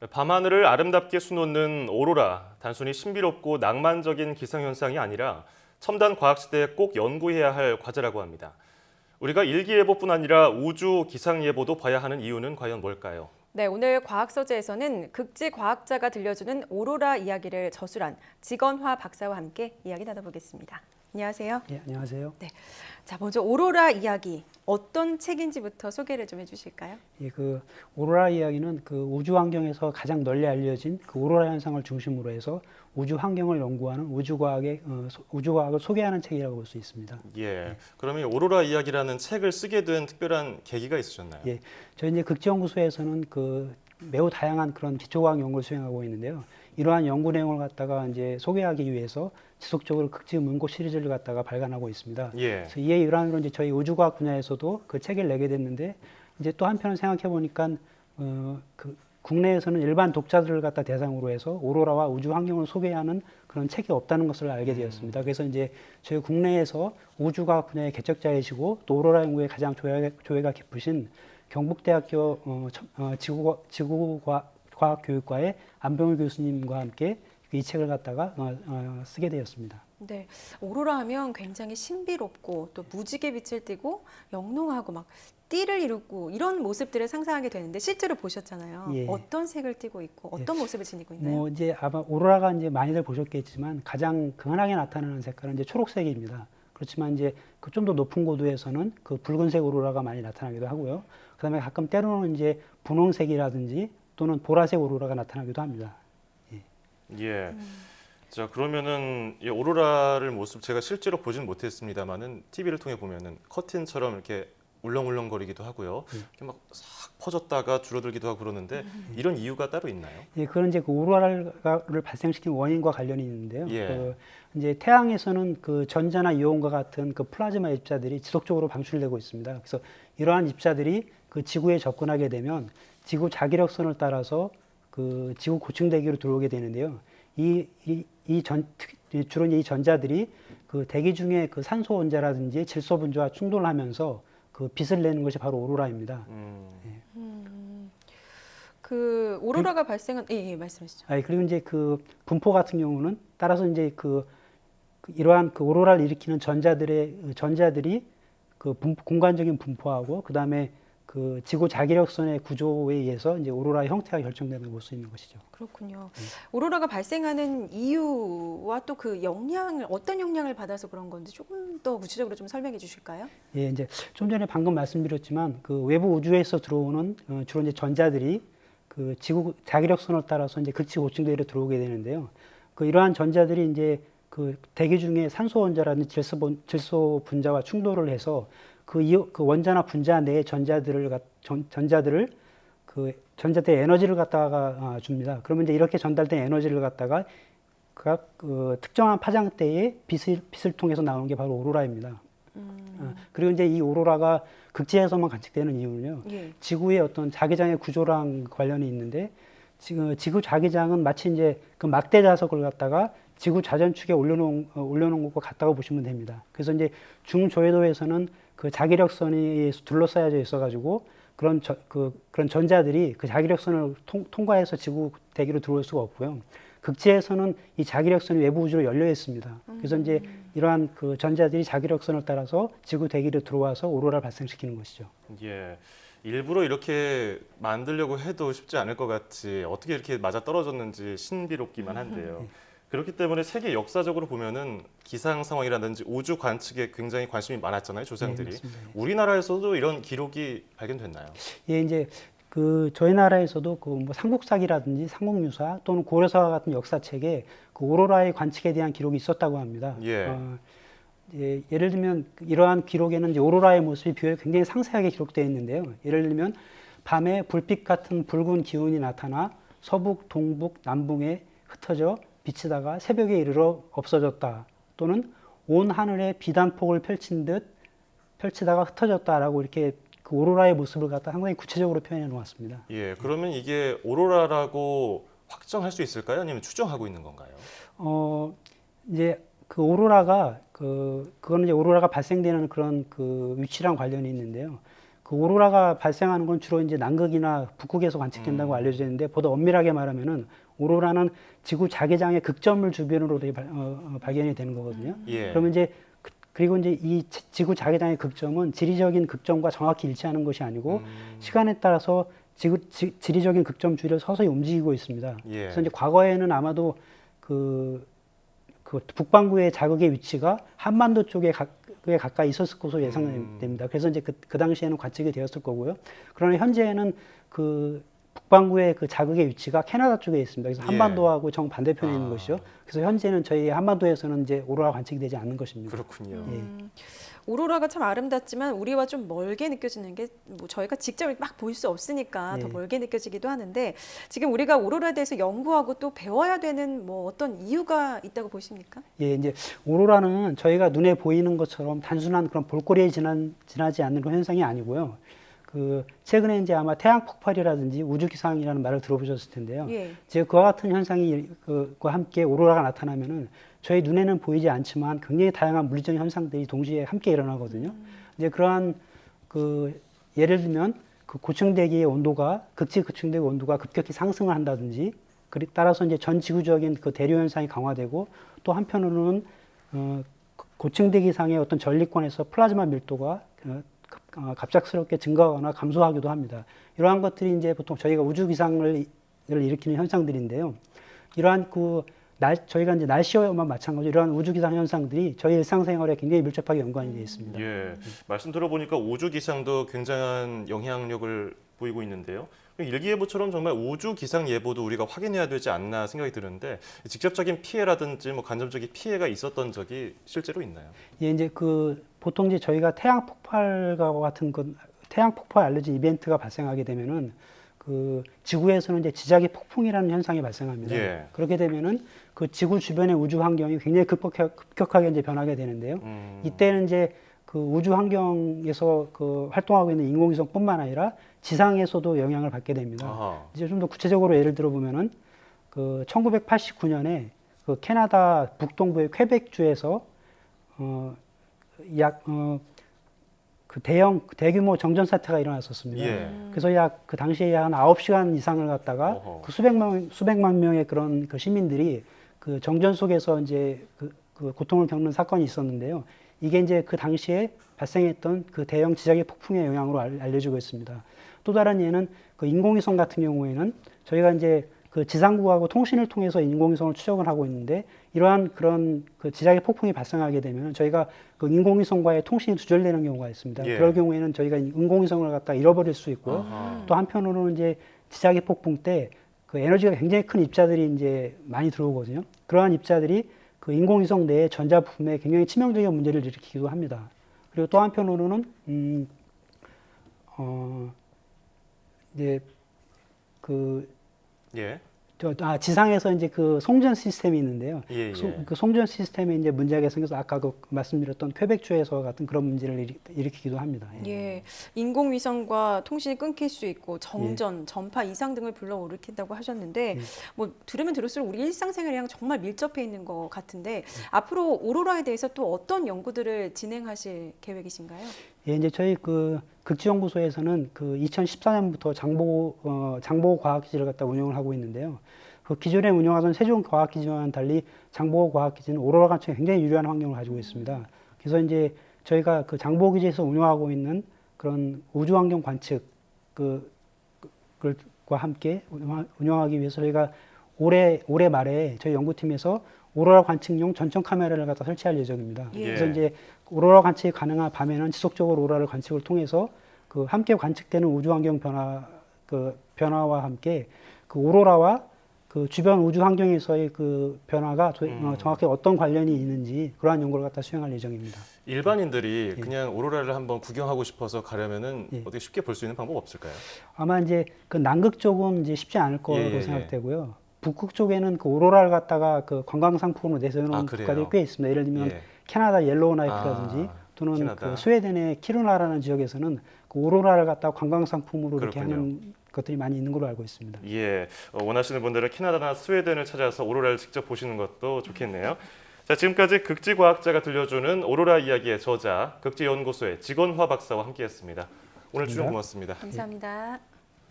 밤하늘을 아름답게 수놓는 오로라, 단순히 신비롭고 낭만적인 기상현상이 아니라 첨단 과학시대에 꼭 연구해야 할 과제라고 합니다. 우리가 일기예보뿐 아니라 우주 기상예보도 봐야 하는 이유는 과연 뭘까요? 네, 오늘 과학서재에서는 극지 과학자가 들려주는 오로라 이야기를 저술한 지건화 박사와 함께 이야기 나눠보겠습니다. 안녕하세요. 예, 안녕하세요. 네, 자 먼저 오로라 이야기 어떤 책인지부터 소개를 좀 해주실까요? 예, 그 오로라 이야기는 그 우주 환경에서 가장 널리 알려진 그 오로라 현상을 중심으로 해서 우주 환경을 연구하는 우주과학을 소개하는 책이라고 볼 수 있습니다. 예, 그러면 이 오로라 이야기라는 책을 쓰게 된 특별한 계기가 있으셨나요? 예, 저희 이제 극지연구소에서는 그 매우 다양한 그런 기초과학 연구를 수행하고 있는데요. 이러한 연구 내용을 갖다가 이제 소개하기 위해서 지속적으로 극지 문고 시리즈를 갖다가 발간하고 있습니다. 예. 그래서 이에 일환으로 이제 저희 우주과학 분야에서도 그 책을 내게 됐는데 이제 또 한편으로 생각해 보니까 그 국내에서는 일반 독자들을 갖다 대상으로 해서 오로라와 우주 환경을 소개하는 그런 책이 없다는 것을 알게 되었습니다. 그래서 이제 저희 국내에서 우주과학 분야의 개척자이시고 또 오로라 연구에 가장 조예가 깊으신 경북대학교 지구과학교육과의 안병일 교수님과 함께 이 책을 갖다가 쓰게 되었습니다. 네, 오로라 하면 굉장히 신비롭고 또 무지개 빛을 띠고 영롱하고 막 띠를 이루고 이런 모습들을 상상하게 되는데 실제로 보셨잖아요. 예. 어떤 색을 띠고 있고 어떤 모습을 지니고 있나요? 뭐 이제 아마 오로라가 이제 많이들 보셨겠지만 가장 강하게 나타나는 색깔은 이제 초록색입니다. 그렇지만 이제 그 좀 더 높은 고도에서는 그 붉은색 오로라가 많이 나타나기도 하고요. 그다음에 가끔 때로는 이제 분홍색이라든지 또는 보라색 오로라가 나타나기도 합니다. 예. 자, 그러면은 이 오로라를 모습 제가 실제로 보진 못했습니다만은 TV를 통해 보면은 커튼처럼 이렇게 울렁울렁거리기도 하고요. 이렇게 막 싹 퍼졌다가 줄어들기도 하고 그러는데 이런 이유가 따로 있나요? 예, 그런 이제 그 오로라를 발생시킨 원인과 관련이 있는데요. 예. 그 이제 태양에서는 그 전자나 이온과 같은 그 플라즈마 입자들이 지속적으로 방출되고 있습니다. 그래서 이러한 입자들이 그 지구에 접근하게 되면 지구 자기력선을 따라서 그 지구 고층대기로 들어오게 되는데요. 주로 이 전자들이 그 대기 중에 그 산소 원자라든지 질소 분자와 충돌을 하면서 그 빛을 내는 것이 바로 오로라입니다. 그 오로라가 발생한 예, 말씀하시죠. 그리고 이제 그 분포 같은 경우는 따라서 이제 이러한 그 오로라를 일으키는 전자들이 그 공간적인 분포하고 그 다음에 그 지구 자기력선의 구조에 의해서 이제 오로라의 형태가 결정되는 걸 볼 수 있는 것이죠. 그렇군요. 오로라가 발생하는 이유와 또 그 어떤 영향을 받아서 그런 건지 조금 더 구체적으로 좀 설명해 주실까요? 예, 이제 좀 전에 방금 말씀드렸지만 그 외부 우주에서 들어오는 주로 이제 전자들이 그 지구 자기력선을 따라서 이제 극지 고층대기로 들어오게 되는데요. 그 이러한 전자들이 이제 그 대기 중에 산소 원자라는 질소 분자와 충돌을 해서 그 원자나 분자 내의 전자들의 에너지를 갖다가 줍니다. 그러면 이제 이렇게 전달된 에너지를 갖다가 각 그 특정한 파장대의 빛을 통해서 나오는 게 바로 오로라입니다. 그리고 이제 이 오로라가 극지에서만 관측되는 이유는요. 예. 지구의 어떤 자기장의 구조랑 관련이 있는데 지구 자기장은 마치 이제 그 막대 자석을 갖다가 지구 좌전축에 올려놓은 것과 같다고 보시면 됩니다. 그래서 이제 중조해도에서는 그 자기력선이 둘러싸여져 있어가지고 그런 전자들이 그 자기력선을 통과해서 지구 대기로 들어올 수가 없고요. 극지에서는 이 자기력선이 외부 우주로 열려 있습니다. 그래서 이제 이러한 그 전자들이 자기력선을 따라서 지구 대기로 들어와서 오로라를 발생시키는 것이죠. 예. 일부러 이렇게 만들려고 해도 쉽지 않을 것 같이 어떻게 이렇게 맞아 떨어졌는지 신비롭기만 한데요. 그렇기 때문에 세계 역사적으로 보면은 기상 상황이라든지 우주 관측에 굉장히 관심이 많았잖아요, 조상들이. 네, 맞습니다. 우리나라에서도 이런 기록이 발견됐나요? 예, 이제 그 저희 나라에서도 그 뭐 삼국사기라든지 삼국유사 또는 고려사와 같은 역사책에 그 오로라의 관측에 대한 기록이 있었다고 합니다. 예. 예를 들면 이러한 기록에는 이제 오로라의 모습이 굉장히 상세하게 기록되어 있는데요. 예를 들면 밤에 불빛 같은 붉은 기운이 나타나 서북, 동북, 남북에 흩어져 비치다가 새벽에 이르러 없어졌다. 또는 온 하늘에 비단폭을 펼치다가 흩어졌다라고 이렇게 그 오로라의 모습을 갖다 상당히 구체적으로 표현해 놓았습니다. 예. 그러면 이게 오로라라고 확정할 수 있을까요? 아니면 추정하고 있는 건가요? 이제 그 오로라가 그거는 이제 오로라가 발생되는 그런 그 위치랑 관련이 있는데요. 그 그 오로라가 발생하는 건 주로 이제 남극이나 북극에서 관측된다고 알려져 있는데 보다 엄밀하게 말하면은 오로라는 지구 자기장의 극점을 주변으로 발견이 되는 거거든요. 예. 그러면 이제 그리고 이제 이 지구 자기장의 극점은 지리적인 극점과 정확히 일치하는 것이 아니고 시간에 따라서 지리적인 극점 주위를 서서히 움직이고 있습니다. 예. 그래서 이제 과거에는 아마도 그 북반구의 자극의 위치가 한반도 쪽에 가까이 있었을 것으로 예상됩니다. 그래서 이제 그 당시에는 관측이 되었을 거고요. 그러나 현재는 그 북반구의 그 자극의 위치가 캐나다 쪽에 있습니다. 그래서 한반도하고 정반대편에 있는 것이죠. 그래서 현재는 저희 한반도에서는 이제 오로라 관측이 되지 않는 것입니다. 그렇군요. 오로라가 참 아름답지만 우리와 좀 멀게 느껴지는 게 뭐 저희가 직접 막 볼 수 없으니까 더 멀게 느껴지기도 하는데 지금 우리가 오로라에 대해서 연구하고 또 배워야 되는 뭐 어떤 이유가 있다고 보십니까? 예, 이제 오로라는 저희가 눈에 보이는 것처럼 단순한 그런 볼거리에 지나지 않는 그런 현상이 아니고요. 그 최근에 이제 아마 태양 폭발이라든지 우주 기상이라는 말을 들어보셨을 텐데요. 예. 이제 그와 같은 현상이 그와 함께 오로라가 나타나면은 저희 눈에는 보이지 않지만 굉장히 다양한 물리적 현상들이 동시에 함께 일어나거든요. 이제 그러한 그 예를 들면 그 고층 대기의 온도가 고층 대기 온도가 급격히 상승을 한다든지 따라서 이제 전 지구적인 그 대류 현상이 강화되고 또 한편으로는 고층 대기상의 어떤 전리권에서 플라즈마 밀도가 갑작스럽게 증가하거나 감소하기도 합니다. 이러한 것들이 이제 보통 저희가 우주 기상을 일으키는 현상들인데요. 이러한 저희가 이제 날씨와만 마찬가지로 이러한 우주 기상 현상들이 저희 일상생활에 굉장히 밀접하게 연관이 되어 있습니다. 예. 말씀 들어보니까 우주 기상도 굉장한 영향력을 보이고 있는데요. 일기예보처럼 정말 우주 기상 예보도 우리가 확인해야 되지 않나 생각이 드는데 직접적인 피해라든지 뭐 간접적인 피해가 있었던 적이 실제로 있나요? 예, 이제 보통 이제 저희가 태양 폭발과 같은 태양 폭발 알러지 이벤트가 발생하게 되면은 지구에서는 이제 지자기 폭풍이라는 현상이 발생합니다. 예. 그렇게 되면은 그 지구 주변의 우주 환경이 굉장히 급격하게 이제 변하게 되는데요. 이때는 이제 그 우주 환경에서 활동하고 있는 인공위성뿐만 아니라 지상에서도 영향을 받게 됩니다. 아하. 이제 좀 더 구체적으로 예를 들어보면은 1989년에 그 캐나다 북동부의 퀘벡주에서 대규모 정전 사태가 일어났었습니다. 예. 그래서 그 당시에 한 9시간 이상을 갖다가 그 수백만 명의 그런 시민들이 그 정전 속에서 이제 그 고통을 겪는 사건이 있었는데요. 이게 이제 그 당시에 발생했던 그 대형 지자계 폭풍의 영향으로 알려지고 있습니다. 또 다른 예는 그 인공위성 같은 경우에는 저희가 이제 그 지상국하고 통신을 통해서 인공위성을 추적을 하고 있는데 이러한 그런 그 지자계 폭풍이 발생하게 되면 저희가 그 인공위성과의 통신이 두절되는 경우가 있습니다. 예. 그럴 경우에는 저희가 인공위성을 갖다 잃어버릴 수 있고요. 또 한편으로는 이제 지자계 폭풍 때 그 에너지가 굉장히 큰 입자들이 이제 많이 들어오거든요. 그러한 입자들이 그 인공위성 내의 전자 부품에 굉장히 치명적인 문제를 일으키기도 합니다. 그리고 또 한편으로는 이제 예. 지상에서 이제 그 송전 시스템이 있는데요. 예, 예. 그 송전 시스템에 이제 문제가 생겨서 아까 말씀드렸던 퀘벡주에서 같은 그런 문제를 일으키기도 합니다. 예, 인공위성과 통신이 끊길 수 있고 정전, 전파 이상 등을 불러일으킨다고 하셨는데 뭐 들으면 들을수록 우리 일상생활이랑 정말 밀접해 있는 것 같은데 앞으로 오로라에 대해서 또 어떤 연구들을 진행하실 계획이신가요? 예, 이제 저희 극지연구소에서는 2014년부터 장보고 과학기지를 갖다 운영을 하고 있는데요. 그 기존에 운영하던 세종 과학기지와는 달리 장보고 과학기지는 오로라 관측에 굉장히 유리한 환경을 가지고 있습니다. 그래서 이제 저희가 그 장보고 기지에서 운영하고 있는 그런 우주 환경 관측 과 함께 운영하기 위해서 저희가 올해 말에 저희 연구팀에서 오로라 관측용 전청 카메라를 갖다 설치할 예정입니다. 예. 그래서 이제 오로라 관측이 가능한 밤에는 지속적으로 오로라를 관측을 통해서 함께 관측되는 우주 환경 변화와 함께 오로라와 주변 우주 환경에서의 변화가 정확히 어떤 관련이 있는지 그러한 연구를 갖다 수행할 예정입니다. 일반인들이 그냥 오로라를 한번 구경하고 싶어서 가려면은 어떻게 쉽게 볼 수 있는 방법 없을까요? 아마 이제 남극 쪽은 이제 쉽지 않을 거로 예. 생각되고요. 북극 쪽에는 오로라를 갖다가 관광 상품으로 내세우는 그래요? 국가들이 꽤 있습니다. 예를 들면 예. 캐나다 옐로우나이프라든지 또는 캐나다. 스웨덴의 키루나라는 지역에서는 오로라를 갖다가 관광 상품으로 이렇게 그렇군요. 하는 것들이 많이 있는 걸로 알고 있습니다. 예, 원하시는 분들은 캐나다나 스웨덴을 찾아서 오로라를 직접 보시는 것도 좋겠네요. 자, 지금까지 극지과학자가 들려주는 오로라 이야기의 저자, 극지연구소의 직원화 박사와 함께했습니다. 오늘 출연 고맙습니다. 감사합니다.